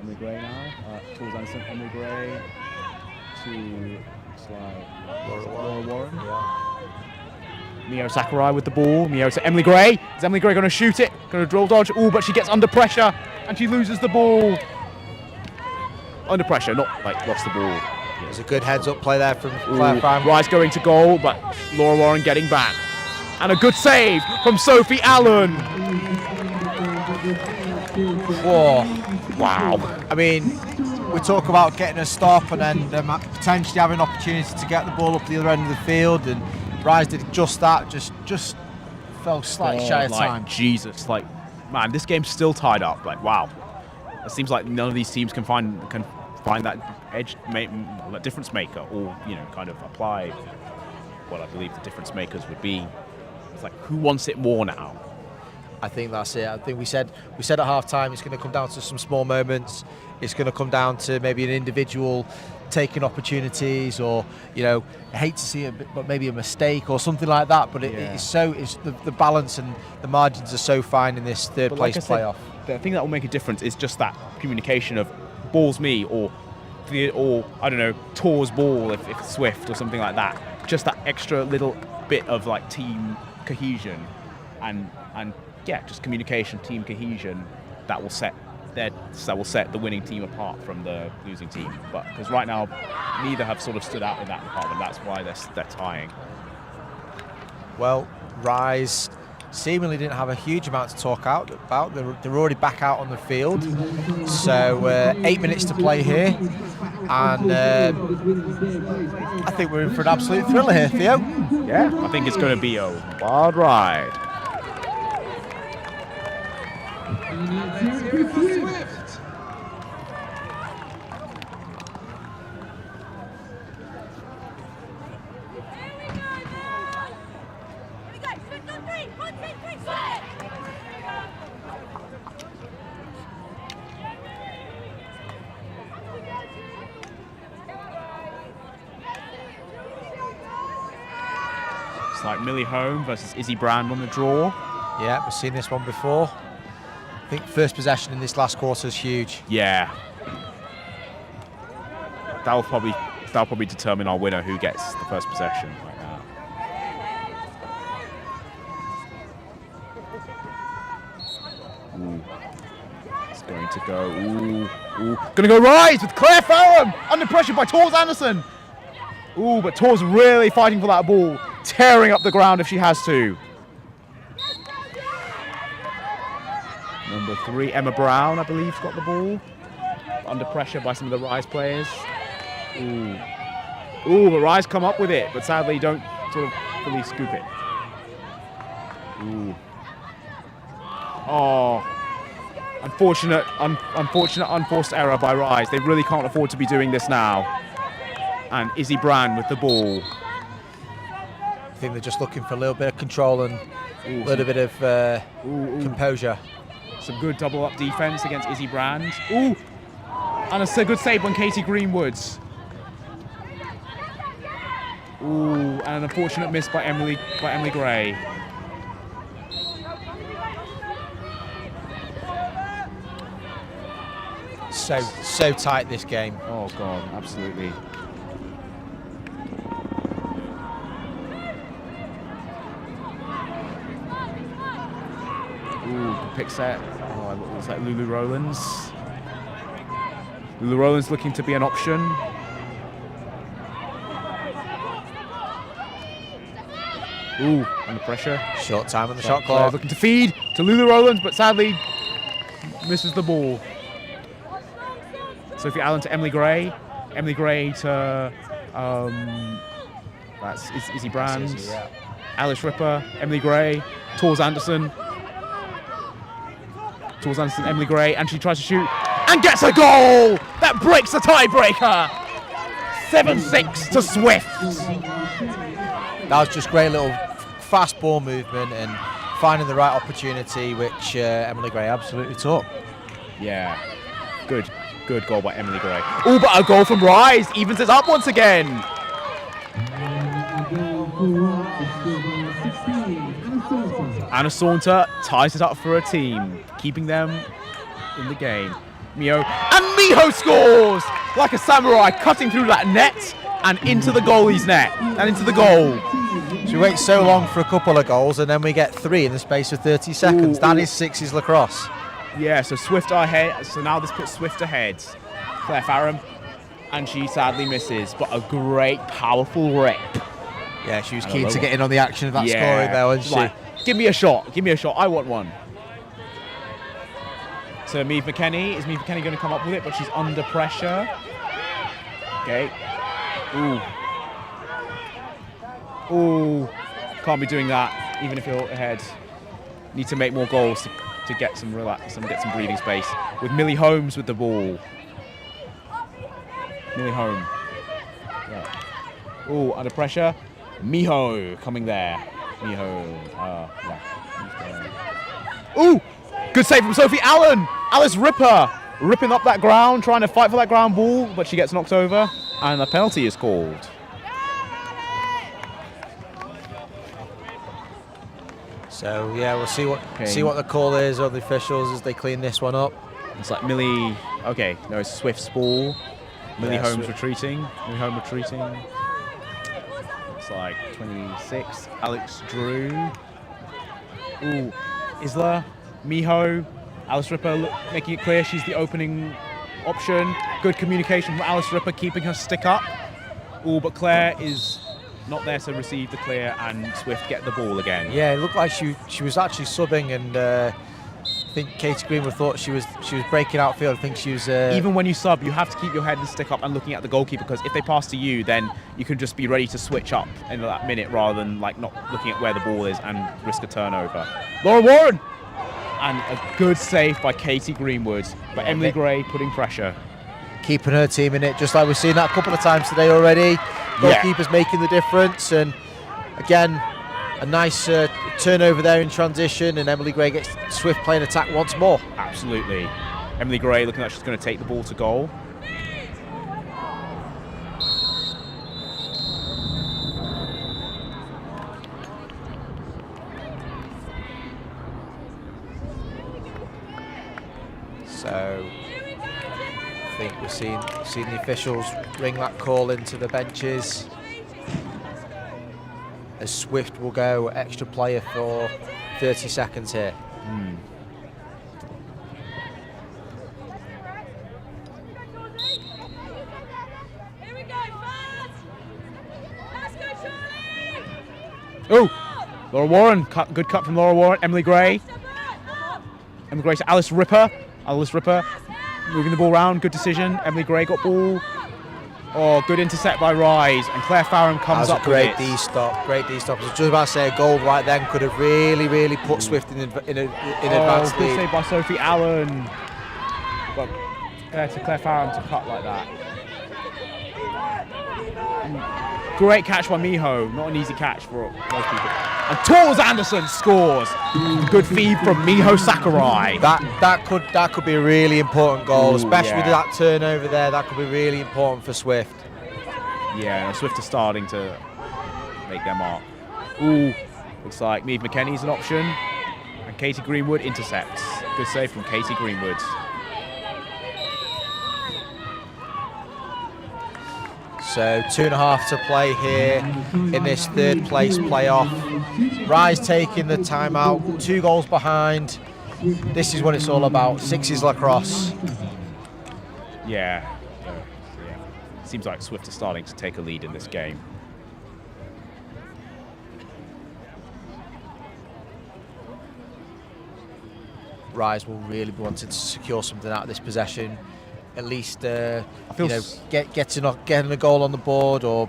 Emily Gray now. Towards Anderson, Emily Gray to Laura Warren. Yeah. Mio Sakurai with the ball. Mio to Emily Gray. Is Emily Gray going to shoot it? Going to drill dodge? Oh, but she gets under pressure and she loses the ball. Under pressure, not like lost the ball. There's a good heads-up play there from Claire Fram. Rice going to goal, but Laura Warren getting back. And a good save from Sophie Allen. Whoa. Wow. I mean, we talk about getting a stop and then potentially having an opportunity to get the ball up the other end of the field, and Rise did just that, just fell slightly shy of time. Jesus, man, this game's still tied up. Wow. It seems like none of these teams can find that edge, that difference maker, or kind of apply what I believe the difference makers would be. It's like, who wants it more now? I think that's it. I think we said at half-time it's going to come down to some small moments. It's going to come down to maybe an individual taking opportunities, or I hate to see it, but maybe a mistake or something like that. But it's the balance and the margins are so fine in this third place playoff. The thing that will make a difference is just that communication of ball's me, or I don't know, Tor's ball if it's Swift or something like that. Just that extra little bit of team cohesion and just communication, team cohesion that will set the winning team apart from the losing team. But because right now neither have sort of stood out in that department, that's why they're tying. Well, Rise seemingly didn't have a huge amount to talk about. They're already back out on the field. So 8 minutes to play here. And I think we're in for an absolute thriller here, Theo. Yeah, I think it's going to be a wild ride. Swift. It's like Millie Holm versus Izzy Brand on the draw. Yeah, we've seen this one before. I think first possession in this last quarter is huge. Yeah. That'll probably determine our winner, who gets the first possession right now. Ooh. It's going to go. Ooh. Gonna go Rise with Claire Farham under pressure by Tors Anderson. Ooh, but Tors really fighting for that ball, tearing up the ground if she has to. Number 3, Emma Brown, I believe, got the ball. Under pressure by some of the Rise players. Ooh, but Rise come up with it, but sadly don't sort of fully scoop it. Ooh. Oh. Unfortunate, unforced error by Rise. They really can't afford to be doing this now. And Izzy Brand with the ball. I think they're just looking for a little bit of control and a little bit of composure. Some good double-up defense against Izzy Brand. Ooh! And a good save on Katie Greenwoods. Ooh, and an unfortunate miss by Emily Gray. So tight, this game. Oh God, absolutely. Ooh, good pick set. Oh, it looks like Lulu Rowlands. Lulu Rowlands looking to be an option. Ooh, under pressure. Short time on the shot Claire clock. looking to feed to Lulu Rowlands, but sadly misses the ball. Sophie Allen to Emily Gray. Emily Gray to that's Izzy Brand. That's Izzy, yeah. Alice Ripper, Emily Gray, Tors Anderson. Tors Anderson, Emily Gray, and she tries to shoot and gets a goal! That breaks the tiebreaker! 7-6 to Swift. That was just great little fast ball movement and finding the right opportunity, which Emily Gray absolutely took. Yeah, good goal by Emily Gray. Oh, but a goal from Rise evens it up once again. Anna Saunter ties it up for her team, keeping them in the game. Miho, and Miho scores like a samurai, cutting through that net and into the goalie's net and into the goal. So we wait so long for a couple of goals and then we get 3 in the space of 30 seconds. Ooh, that is Sixes lacrosse. Yeah, so Swift are ahead. So now this puts Swift ahead. Claire Farham, and she sadly misses, but a great, powerful rip. Yeah, she was keen to get in on the action of that scoring there, wasn't she? Like, give me a shot, I want one. So Meave McKenny, is Meave McKenny going to come up with it, but she's under pressure. Okay. Ooh, can't be doing that, even if you're ahead. Need to make more goals to get some relax and get some breathing space. With Millie Holmes with the ball. Millie Holm. Yeah. Ooh, under pressure. Miho coming there. Miho. Yeah. Ooh, good save from Sophie Allen. Alice Ripper ripping up that ground, trying to fight for that ground ball, but she gets knocked over, and a penalty is called. So yeah, we'll see what the call is of the officials as they clean this one up. It's like Millie. Okay, no, it's Swift's ball. Millie Holmes Swift. retreating. Millie Holmes retreating. It's like 26. Alex Drew. Ooh, Isla, Miho, Alice Ripper making it clear she's the opening option. Good communication from Alice Ripper, keeping her stick up. Ooh, but Claire is not there to receive the clear, and Swift get the ball again. Yeah, it looked like she was actually subbing, and I think Katie Greenwood thought she was breaking outfield. I think she was. Even when you sub, you have to keep your head and stick up and looking at the goalkeeper, because if they pass to you, then you can just be ready to switch up in that minute rather than like not looking at where the ball is and risk a turnover. Laura Warren! And a good save by Katie Greenwood, but Emily Gray putting pressure. keeping her team in it, just like we've seen that a couple of times today already. Goalkeeper's making the difference, and again, a nice turnover there in transition, and Emily Gray gets Swift playing attack once more. Absolutely. Emily Gray looking like she's going to take the ball to goal. So I think we've seen the officials ring that call into the benches, as Swift will go extra player for 30 seconds here. Oh, Laura Warren, good cut from Laura Warren. Emily Gray. Emily Gray to Alice Ripper. Alice Ripper moving the ball around, good decision. Emily Gray got ball. Oh, good intercept by Rise, and Claire Farham comes up with it. Great D-stop, great D-stop. I was just about to say a goal right then could have really put Swift in advanced Good lead. save by Sophie Allen. But Claire Farham to cut like that. Great catch by Miho, not an easy catch for most people. And Tors Anderson scores. Good feed from Miho Sakurai. That could be a really important goal, especially with yeah. that turnover there. That could be really important for Swift. Yeah, and Swift are starting to make their mark. Ooh, looks like Meave McKenny's an option. And Katie Greenwood intercepts. Good save from Katie Greenwood. So 2.5 to play here in this third place playoff. Rise taking the timeout, 2 goals behind. This is what it's all about. Sixes lacrosse. Yeah. Seems like Swift are starting to take a lead in this game. Rise will really be wanting to secure something out of this possession. At least, feel getting a goal on the board, or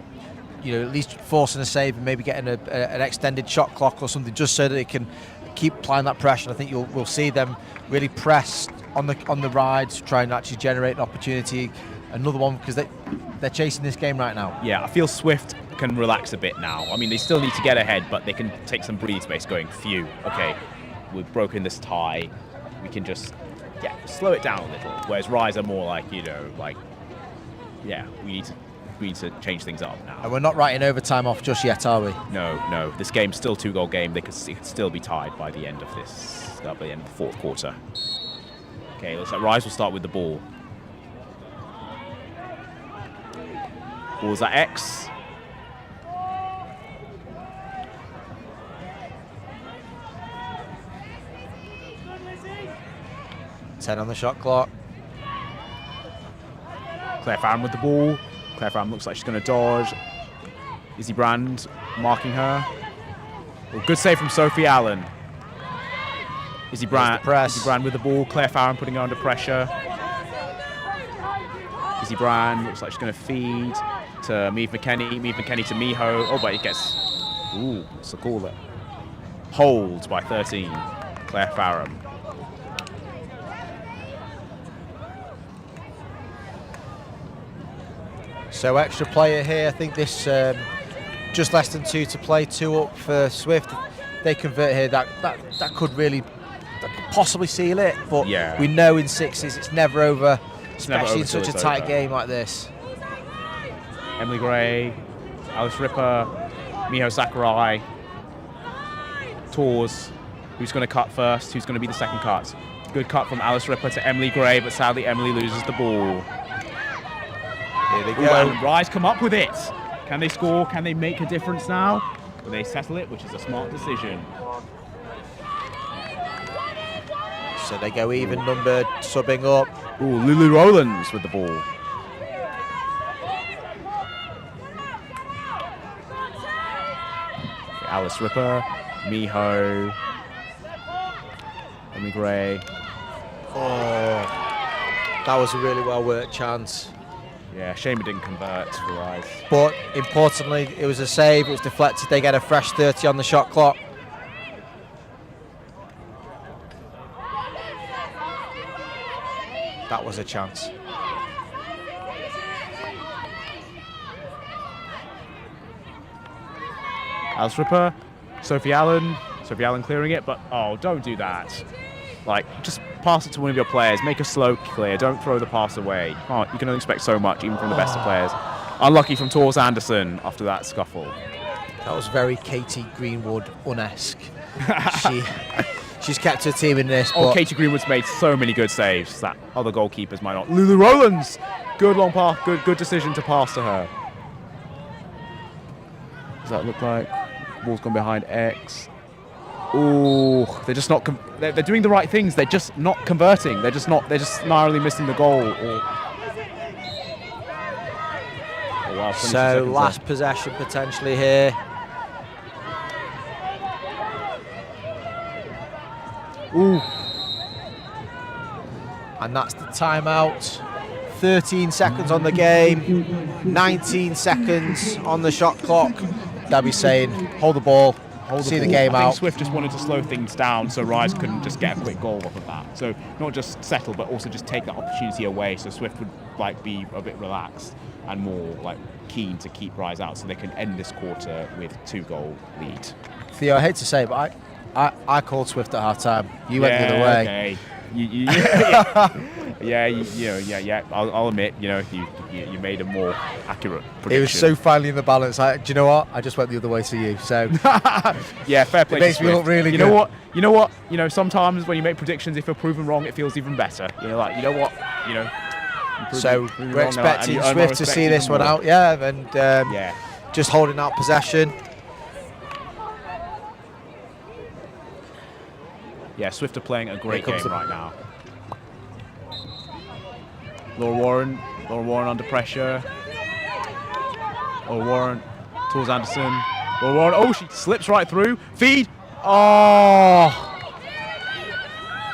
at least forcing a save and maybe getting an extended shot clock or something, just so that they can keep applying that pressure. I think we'll see them really press on the ride to try and actually generate an opportunity. Another one, because they're chasing this game right now. Yeah, I feel Swift can relax a bit now. I mean, they still need to get ahead, but they can take some breathing space going, phew, okay, we've broken this tie. We can just, slow it down a little. Whereas Rise are more like, we need to change things up now. And we're not writing overtime off just yet, are we? No. This game's still 2-goal game. It could still be tied by the end of by the end of the fourth quarter. Okay, looks like Rise will start with the ball. Ball's at X. Ten on the shot clock. Claire Farham with the ball. Claire Farham looks like she's going to dodge. Izzy Brand marking her. Oh, good save from Sophie Allen. Izzy Brand with the ball. Claire Farham putting her under pressure. Izzy Brand looks like she's going to feed to Meave McKenny. Meave McKenny to Miho. Oh, but it gets... Ooh, what's the call there? Hold by 13. Claire Farham. So extra player here. I think this just less than 2 to play, 2 up for Swift. They convert here. That could possibly seal it. But we know in sixes it's never over, especially in such a tight game like this. Emily Gray, Alice Ripper, Miho Sakurai, Tors. Who's going to cut first? Who's going to be the second cut? Good cut from Alice Ripper to Emily Gray, but sadly Emily loses the ball. Here they go. And Rise come up with it. Can they score? Can they make a difference now? Will they settle it, which is a smart decision? So they go even numbered, subbing up. Ooh, Lulu Rowlands with the ball. Alice Ripper, Miho. Emily Gray. Oh, that was a really well worked chance. Yeah, shame it didn't convert for Rise. But importantly, it was a save, it was deflected, they get a fresh 30 on the shot clock. That was a chance. Alice Ripper, Sophie Allen clearing it, but oh, don't do that. Like, just pass it to one of your players, make a slow clear, don't throw the pass away. Oh, you can only expect so much, even from the best of players. Unlucky from Tors Anderson after that scuffle. That was very Katie Greenwood-esque. She's kept her team in this. Oh, but Katie Greenwood's made so many good saves that other goalkeepers might not. Lulu Rowlands, good long pass, good decision to pass to her. Does that look like ball's gone behind X? Ooh, they're just not. They're doing the right things. They're just not converting. They're just narrowly missing the goal. Oh, wow, 22 so seconds last left. possession potentially here. Ooh, And that's the timeout. 13 seconds on the game, 19 seconds on the shot clock. They'll be saying, hold the ball, see the game I think out. Swift just wanted to slow things down so Rise couldn't just get a quick goal off of that. So not just settle, but also just take that opportunity away so Swift would like be a bit relaxed and more like keen to keep Rise out so they can end this quarter with 2-goal lead. Theo, I hate to say it, but I called Swift at half time. You went the other way. Okay. I'll admit, you made a more accurate prediction. It was so finely in the balance. Do you know what? I just went the other way to you. So yeah, fair play. it makes to me Swift. look really You good. know what? Sometimes when you make predictions, if you're proven wrong, it feels even better. So we're expecting Swift to see this one out, and just holding out possession. Yeah, Swift are playing a great Here game comes right now. Laura Warren under pressure. Laura Warren, Tors Anderson. Laura Warren, oh, she slips right through. Feed. Oh!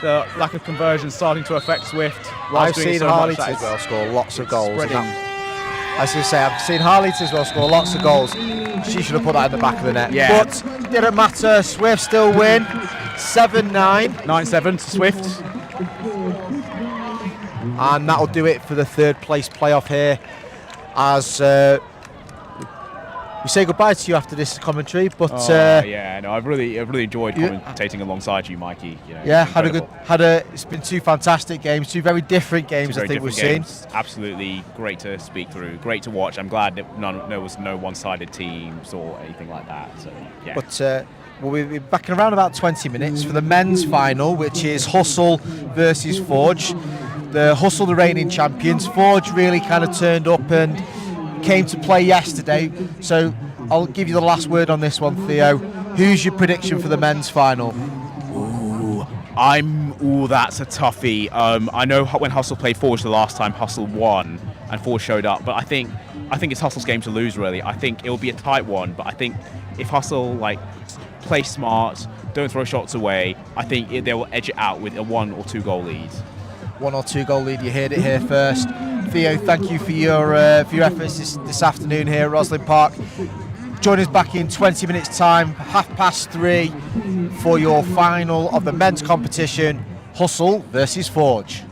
The lack of conversion starting to affect Swift. I've seen Harley Tiswell score lots of goals. I was going to say, I've seen Harley Tiswell score lots of goals. She should have put that in the back of the net. Yeah. But didn't matter. Swift still win. 7-9. 9-7 to Swift. And that'll do it for the third place playoff here. As we say goodbye to you after this commentary, but I've really enjoyed commentating alongside you, Mikey. It's been two fantastic games, two very different games. I think we've seen. Absolutely great to speak through, great to watch. I'm glad that there was no one-sided teams or anything like that. So yeah. But we'll be back in around about 20 minutes for the men's final, which is Hustle versus Forge. The Hustle, the reigning champions. Forge really kind of turned up and came to play yesterday. So I'll give you the last word on this one, Theo. Who's your prediction for the men's final? That's a toughie. I know when Hustle played Forge the last time, Hustle won and Forge showed up. But I think it's Hustle's game to lose, really. I think it'll be a tight one. But I think if Hustle play smart, don't throw shots away, I think they will edge it out with a 1 or 2 goal lead. 1 or 2 goal lead. You heard it here first. Theo, thank you for your efforts this afternoon here at Roslyn Park. Join us back in 20 minutes time, 3:30, for your final of the men's competition, Hustle versus Forge.